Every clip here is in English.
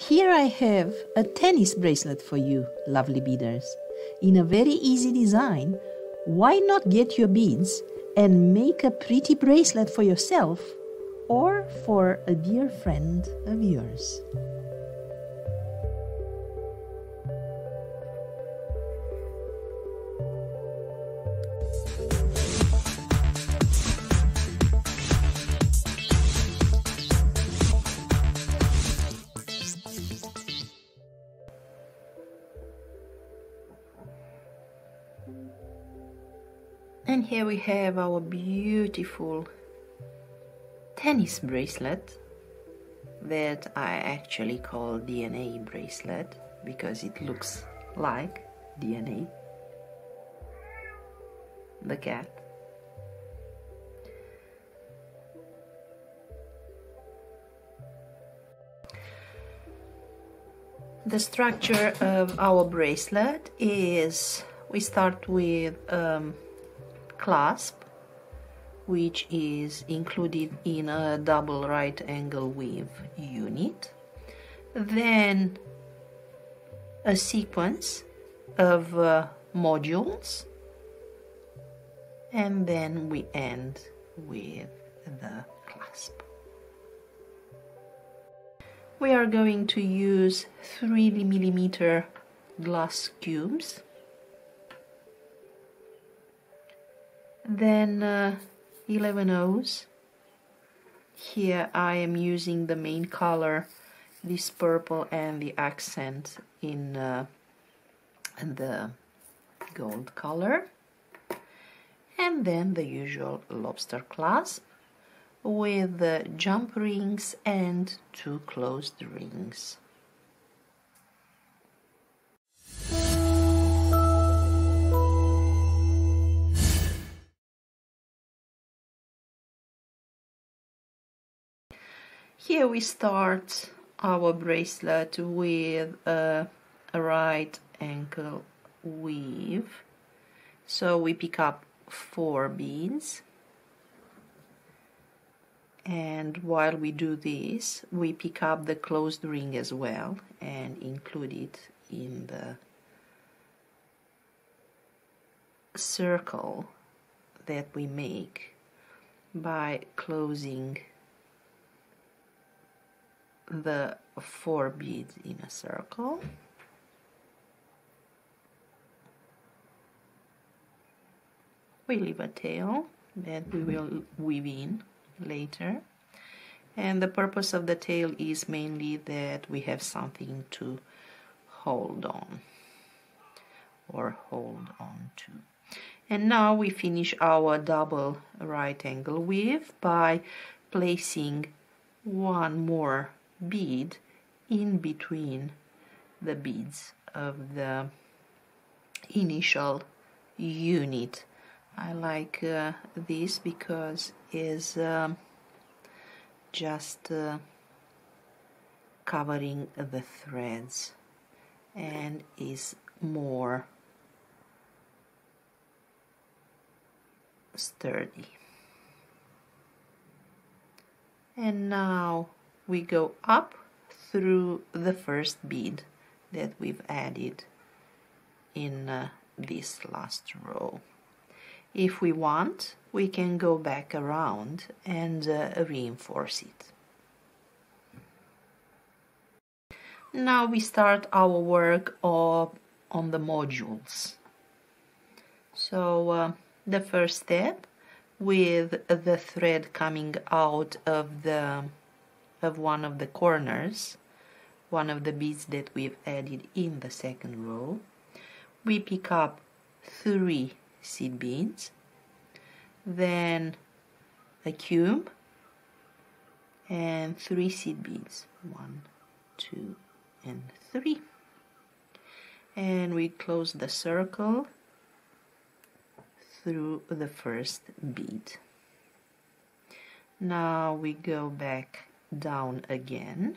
Here I have a tennis bracelet for you, lovely beaders. In a very easy design, why not get your beads and make a pretty bracelet for yourself or for a dear friend of yours? And here we have our beautiful tennis bracelet that I actually call DNA bracelet because it looks like DNA, the cat. The structure of our bracelet is we start with clasp, which is included in a double right angle weave unit, then a sequence of modules, and then we end with the clasp. We are going to use 3mm glass cubes, then 11 O's. Here I am using the main color, this purple, and the accent in the gold color, and then the usual lobster clasp with the jump rings and 2 closed rings. Here we start our bracelet with a right angle weave. So we pick up 4 beads, and while we do this, we pick up the closed ring as well and include it in the circle that we make by closing the 4 beads in a circle. We leave a tail that we will weave in later, and the purpose of the tail is mainly that we have something to hold on to. And now we finish our double right angle weave by placing 1 more bead in between the beads of the initial unit. I like this because it's just covering the threads and is more sturdy. And now we go up through the first bead that we've added in this last row. If we want, we can go back around and reinforce it. Now we start our work on the modules. So the first step, with the thread coming out of one of the corners, one of the beads that we've added in the second row, we pick up 3 seed beads, then a cube and 3 seed beads, 1, 2, and 3, and we close the circle through the first bead. Now we go back down again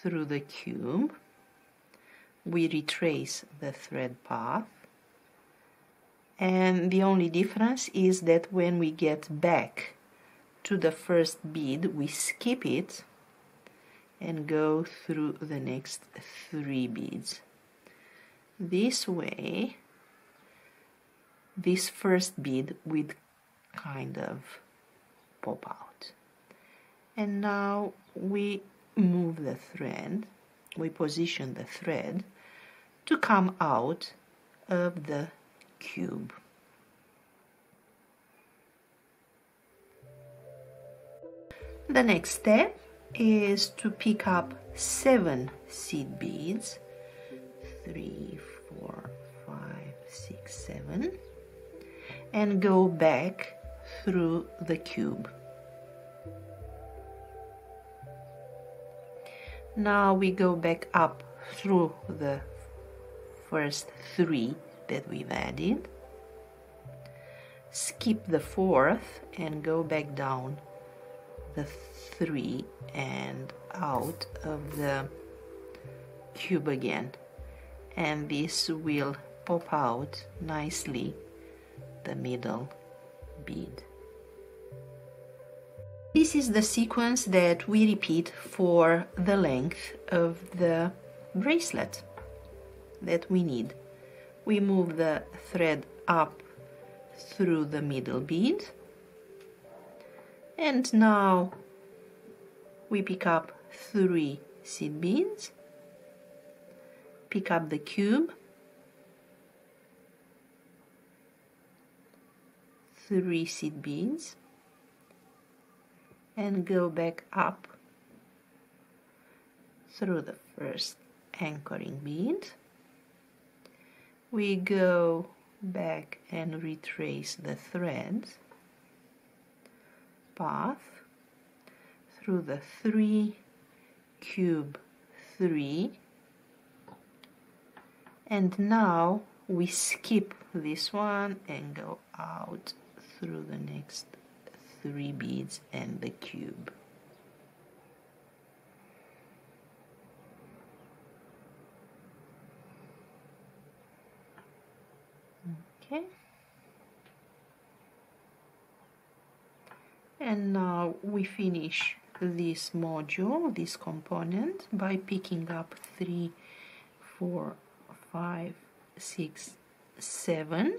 through the cube, we retrace the thread path, and the only difference is that when we get back to the first bead we skip it and go through the next 3 beads. This way, this first bead will kind of pop out. And now we move the thread, we position the thread to come out of the cube. The next step is to pick up 7 seed beads, 3, 4, 5, 6, 7, and go back through the cube. Now we go back up through the first 3 that we've added, skip the 4th and go back down the 3 and out of the cube again, and this will pop out nicely the middle bead. This is the sequence that we repeat for the length of the bracelet that we need. We move the thread up through the middle bead, and now we pick up 3 seed beads, pick up the cube, 3 seed beads, and go back up through the first anchoring bead. We go back and retrace the thread path through the 3, cube 3, and now we skip this one and go out through the next 3 beads and the cube. Okay. And now we finish this module, this component, by picking up 3, 4, 5, 6, 7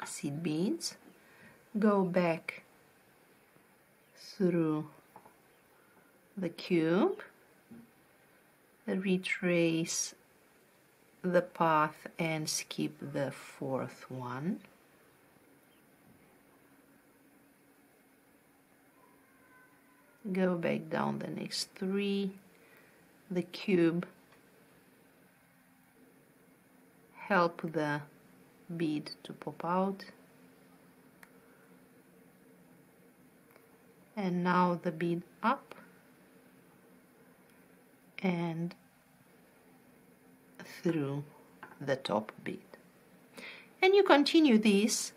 seed beads, go back through the cube, retrace the path and skip the 4th one, go back down the next 3, the cube, help the bead to pop out, and now the bead up and through the top bead. And you continue this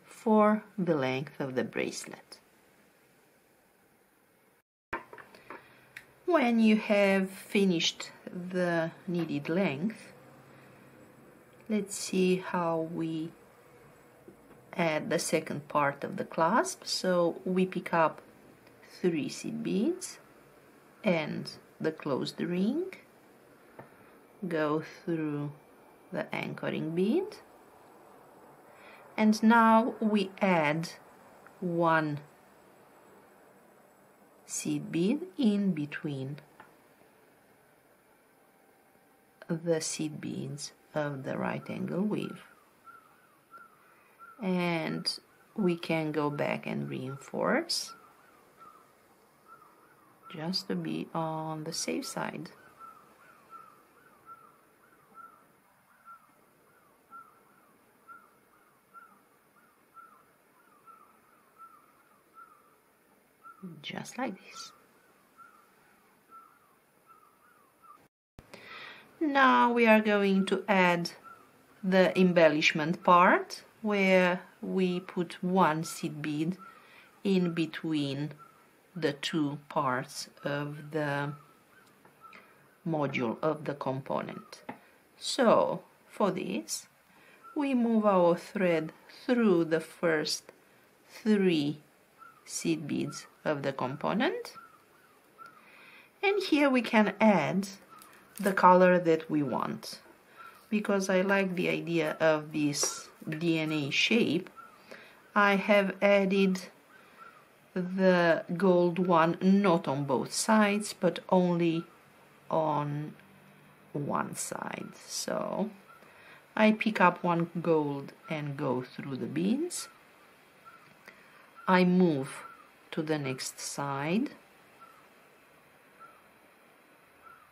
for the length of the bracelet. When you have finished the needed length, let's see how we add the second part of the clasp. So we pick up 3 seed beads and the closed ring, go through the anchoring bead, and now we add 1 seed bead in between the seed beads of the right angle weave, and we can go back and reinforce just to be on the safe side. Just like this. Now we are going to add the embellishment part, where we put 1 seed bead in between the 2 parts of the module of the component. So for this, we move our thread through the first 3 seed beads of the component, And here we can add the color that we want. Because I like the idea of this DNA shape, I have added the gold one not on both sides, but only on one side. So I pick up one gold and go through the beads. I move to the next side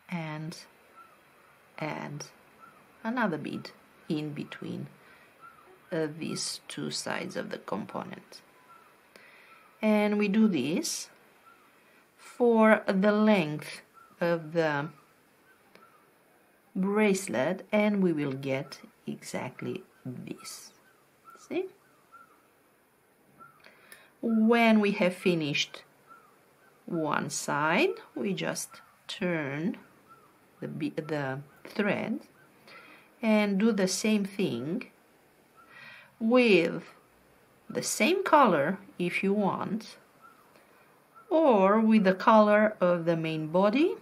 and add another bead in between these two sides of the component. And we do this for the length of the bracelet, and we will get exactly this. See? When we have finished one side, we just turn the thread and do the same thing with the same color if you want, or with the color of the main body,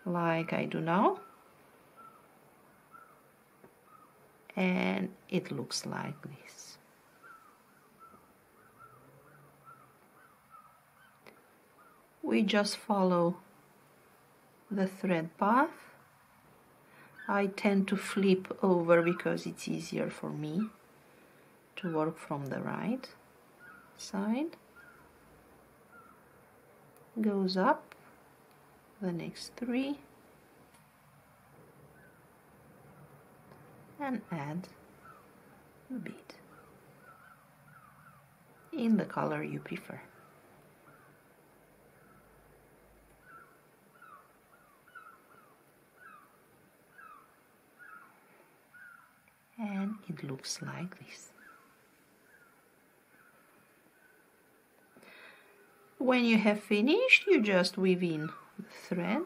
like I do now, and it looks like this. We just follow the thread path. I tend to flip over because it's easier for me to work from the right side. Goes up the next three and add the bead in the color you prefer. And it looks like this. When you have finished, you just weave in the thread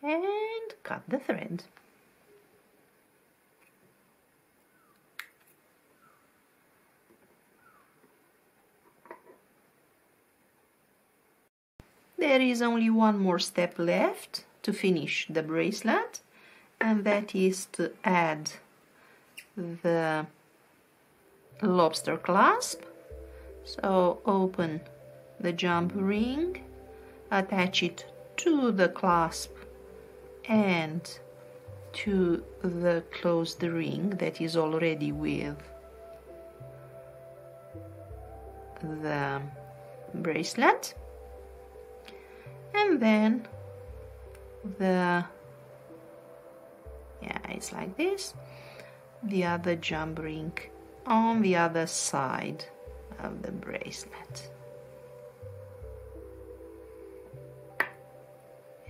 and cut the thread. There is only one more step left to finish the bracelet, and that is to add the lobster clasp. So open the jump ring, attach it to the clasp and to the closed ring that is already with the bracelet, and then it's like this, the other jump ring on the other side of the bracelet.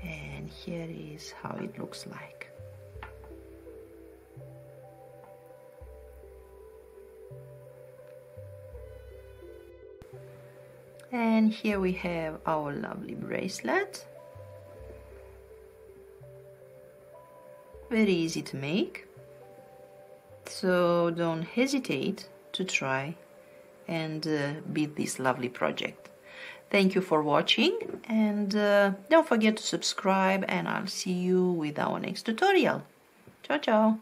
And here is how it looks like. And here we have our lovely bracelet. Very easy to make, so don't hesitate to try and bead this lovely project. Thank you for watching, and don't forget to subscribe, and I'll see you with our next tutorial. Ciao ciao!